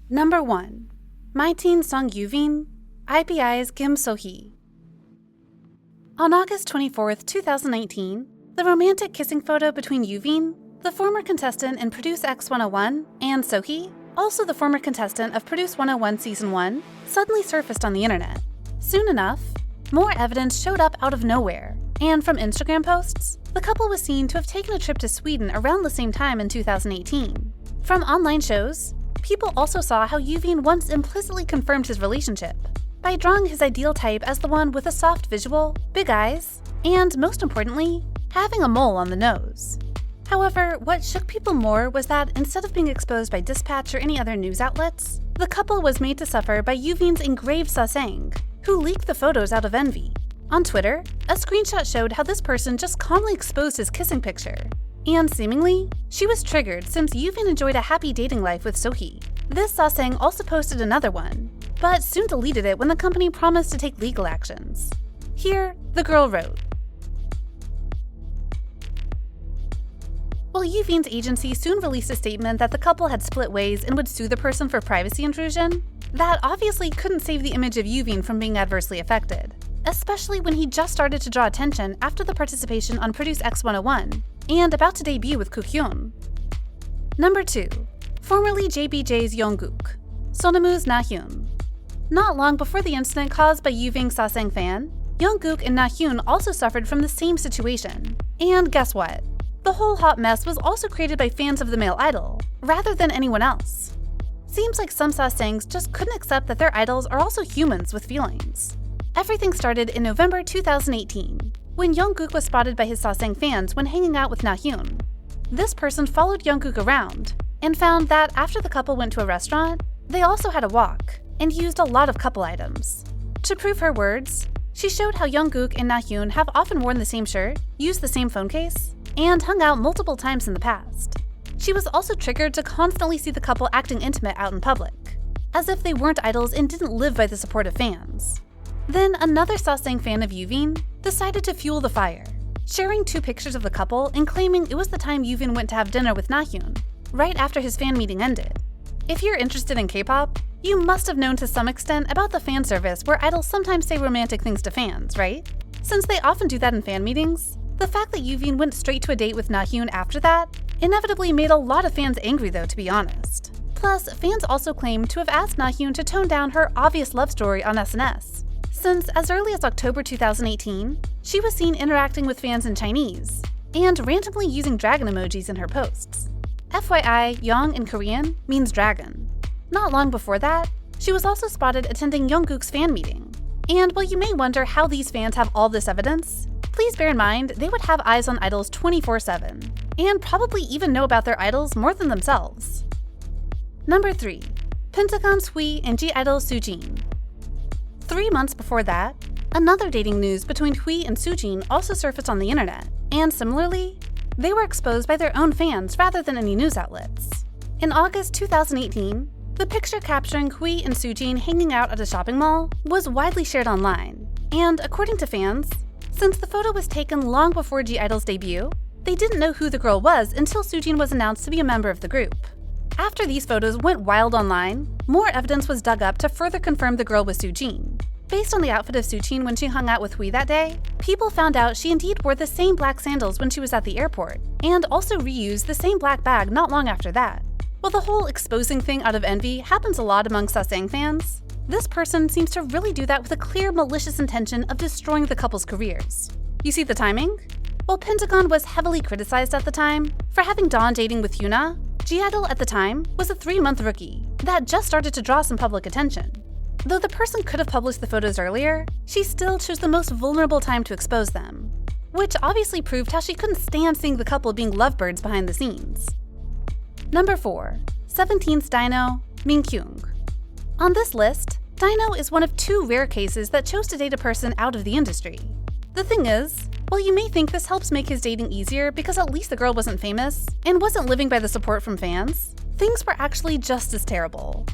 Number 1. MYTEEN song Yuvin, IPI's Kim So-hee. On August 24, 2019, the romantic kissing photo between Yuvin, the former contestant in Produce X 101, and So-hee, also the former contestant of Produce 101 Season 1, suddenly surfaced on the internet. Soon enough, more evidence showed up out of nowhere, and from Instagram posts, the couple was seen to have taken a trip to Sweden around the same time in 2018. From online shows, people also saw how Yuvin once implicitly confirmed his relationship by drawing his ideal type as the one with a soft visual, big eyes, and most importantly, having a mole on the nose. However, what shook people more was that instead of being exposed by Dispatch or any other news outlets, the couple was made to suffer by Yuvin's engraved sasang, who leaked the photos out of envy. On Twitter, a screenshot showed how this person just calmly exposed his kissing picture. And seemingly, she was triggered since Yuvin enjoyed a happy dating life with So-hee. This sasang also posted another one, but soon deleted it when the company promised to take legal actions. Here, the girl wrote, Well, Yuvin's agency soon released a statement that the couple had split ways and would sue the person for privacy intrusion. That obviously couldn't save the image of Yuvin from being adversely affected, especially when he just started to draw attention after the participation on Produce X 101 and about to debut with Kookhyun. Number 2. Formerly JBJ's Yongguk, SONAMOO's Nahyun. Not long before the incident caused by Yuvin's sasang fan, Yongguk and Nahyun also suffered from the same situation. And guess what? The whole hot mess was also created by fans of the male idol, rather than anyone else. Seems like some sasangs just couldn't accept that their idols are also humans with feelings. Everything started in November 2018, when Yongguk was spotted by his sasang fans when hanging out with Nahyun. This person followed Yongguk around and found that after the couple went to a restaurant, they also had a walk and used a lot of couple items. To prove her words, she showed how Yongguk and Nahyun have often worn the same shirt, used the same phone case, and hung out multiple times in the past. She was also triggered to constantly see the couple acting intimate out in public, as if they weren't idols and didn't live by the support of fans. Then another sasang fan of Yuvin decided to fuel the fire, sharing 2 pictures of the couple and claiming it was the time Yuvin went to have dinner with Nahyun, right after his fan meeting ended. If you're interested in K-pop, you must have known to some extent about the fan service where idols sometimes say romantic things to fans, right? Since they often do that in fan meetings, the fact that Yuvin went straight to a date with Nahyun after that inevitably made a lot of fans angry though, to be honest. Plus, fans also claim to have asked Nahyun to tone down her obvious love story on SNS, since as early as October 2018, she was seen interacting with fans in Chinese, and randomly using dragon emojis in her posts. FYI, Yong in Korean means dragon. Not long before that, she was also spotted attending Yongguk's fan meeting. And while you may wonder how these fans have all this evidence, please bear in mind they would have eyes on idols 24/7, and probably even know about their idols more than themselves. Number 3. PENTAGON's Hui and G-idol Soojin. 3 months before that, another dating news between Hui and Soojin also surfaced on the internet, and similarly, they were exposed by their own fans rather than any news outlets. In August 2018, the picture capturing Hui and Soojin hanging out at a shopping mall was widely shared online, and according to fans, since the photo was taken long before G-idol's debut, they didn't know who the girl was until Soojin was announced to be a member of the group. After these photos went wild online, more evidence was dug up to further confirm the girl was Soojin. Based on the outfit of Soojin when she hung out with Hui that day, people found out she indeed wore the same black sandals when she was at the airport, and also reused the same black bag not long after that. While the whole exposing thing out of envy happens a lot among sasang fans, this person seems to really do that with a clear malicious intention of destroying the couple's careers. You see the timing? While Pentagon was heavily criticized at the time for having Dawn dating with Yuna, G-idol at the time was a 3-month rookie that just started to draw some public attention. Though the person could have published the photos earlier, she still chose the most vulnerable time to expose them, which obviously proved how she couldn't stand seeing the couple being lovebirds behind the scenes. Number 4. 17's Dino, Minkyung. On this list, Dino is one of 2 rare cases that chose to date a person out of the industry. The thing is, while you may think this helps make his dating easier because at least the girl wasn't famous and wasn't living by the support from fans, things were actually just as terrible.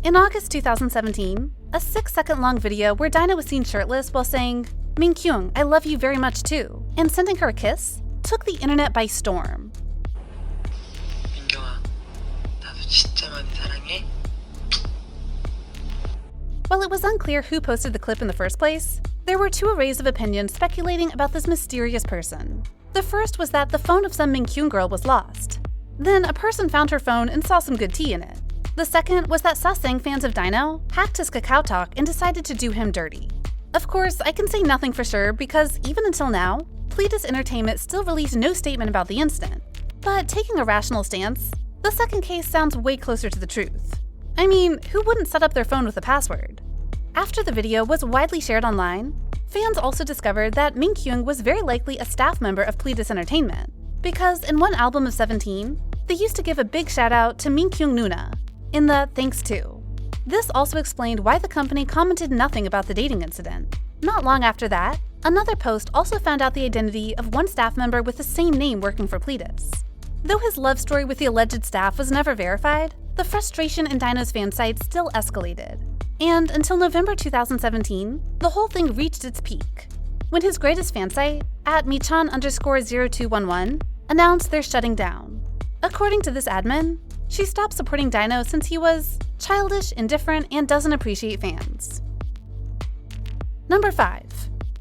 In August 2017, a 6-second-long video where Dino was seen shirtless while saying, "Minkyung, I love you very much too," and sending her a kiss, took the internet by storm. 민경아, 나도 진짜 많이 사랑해. While it was unclear who posted the clip in the first place, there were two arrays of opinions speculating about this mysterious person. The first was that the phone of some Minkyung girl was lost. Then a person found her phone and saw some good tea in it. The second was that Sasang fans of Dino hacked his Kakao Talk and decided to do him dirty. Of course, I can say nothing for sure because even until now, PLEDIS Entertainment still released no statement about the incident. But taking a rational stance, the second case sounds way closer to the truth. I mean, who wouldn't set up their phone with a password? After the video was widely shared online, fans also discovered that Minkyung was very likely a staff member of PLEDIS Entertainment, because in one album of 17, they used to give a big shout out to Minkyung Nuna in the Thanks To. This also explained why the company commented nothing about the dating incident. Not long after that, another post also found out the identity of one staff member with the same name working for PLEDIS. Though his love story with the alleged staff was never verified, the frustration in Dino's fan site still escalated. And until November 2017, the whole thing reached its peak, when his greatest fan site, at michan_0211, announced they're shutting down. According to this admin, she stopped supporting Dino since he was childish, indifferent, and doesn't appreciate fans. Number 5.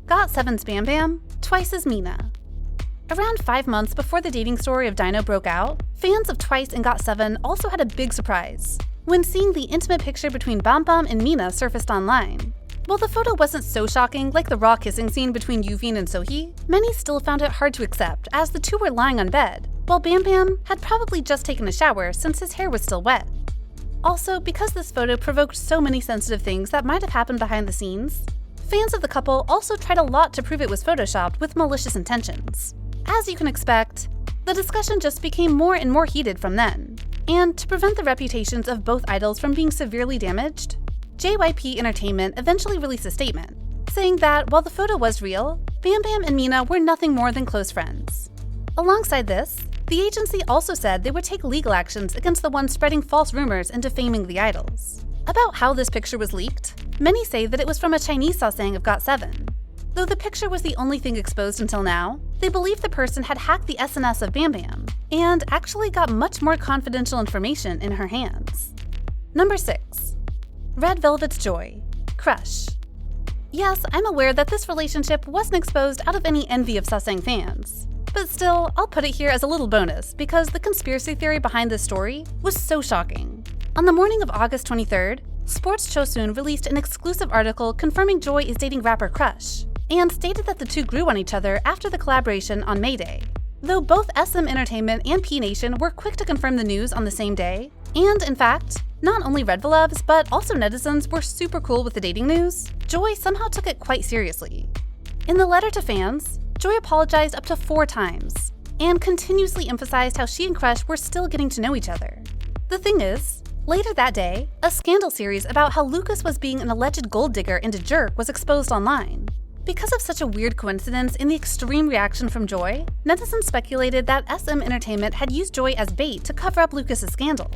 GOT7's Bambam, twice as Mina. Around 5 months before the dating story of Dino broke out, fans of Twice and GOT7 also had a big surprise when seeing the intimate picture between Bambam and Mina surfaced online. While the photo wasn't so shocking like the raw kissing scene between Yuvin and Soojin, many still found it hard to accept as the two were lying on bed, while Bambam had probably just taken a shower since his hair was still wet. Also, because this photo provoked so many sensitive things that might have happened behind the scenes, fans of the couple also tried a lot to prove it was photoshopped with malicious intentions. As you can expect, the discussion just became more and more heated from then. And to prevent the reputations of both idols from being severely damaged, JYP Entertainment eventually released a statement, saying that while the photo was real, Bambam and Mina were nothing more than close friends. Alongside this, the agency also said they would take legal actions against the ones spreading false rumors and defaming the idols. About how this picture was leaked, many say that it was from a Chinese Sasang of GOT7. Though the picture was the only thing exposed until now, they believe the person had hacked the SNS of Bambam and actually got much more confidential information in her hands. Number 6. Red Velvet's Joy, Crush. Yes, I'm aware that this relationship wasn't exposed out of any envy of Sasang fans. But still, I'll put it here as a little bonus because the conspiracy theory behind this story was so shocking. On the morning of August 23rd, Sports Chosun released an exclusive article confirming Joy is dating rapper Crush, and stated that the two grew on each other after the collaboration on May Day. Though both SM Entertainment and P Nation were quick to confirm the news on the same day, and in fact, not only Red Velvets but also netizens were super cool with the dating news, Joy somehow took it quite seriously. In the letter to fans, Joy apologized up to 4 times, and continuously emphasized how she and Crush were still getting to know each other. The thing is, later that day, a scandal series about how Lucas was being an alleged gold digger and a jerk was exposed online. Because of such a weird coincidence and the extreme reaction from Joy, netizens speculated that SM Entertainment had used Joy as bait to cover up Lucas's scandal.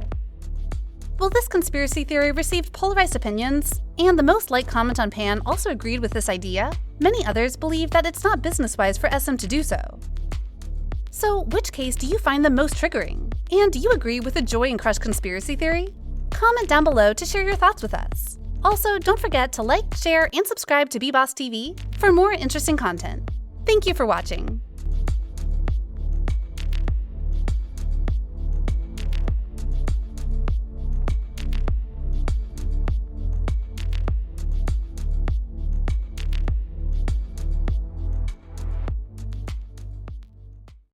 While this conspiracy theory received polarized opinions, and the most liked comment on Pan also agreed with this idea, many others believe that it's not business-wise for SM to do so. So, which case do you find the most triggering? And do you agree with the Joy and Crush conspiracy theory? Comment down below to share your thoughts with us. Also, don't forget to like, share, and subscribe to BeBoss TV for more interesting content. Thank you for watching.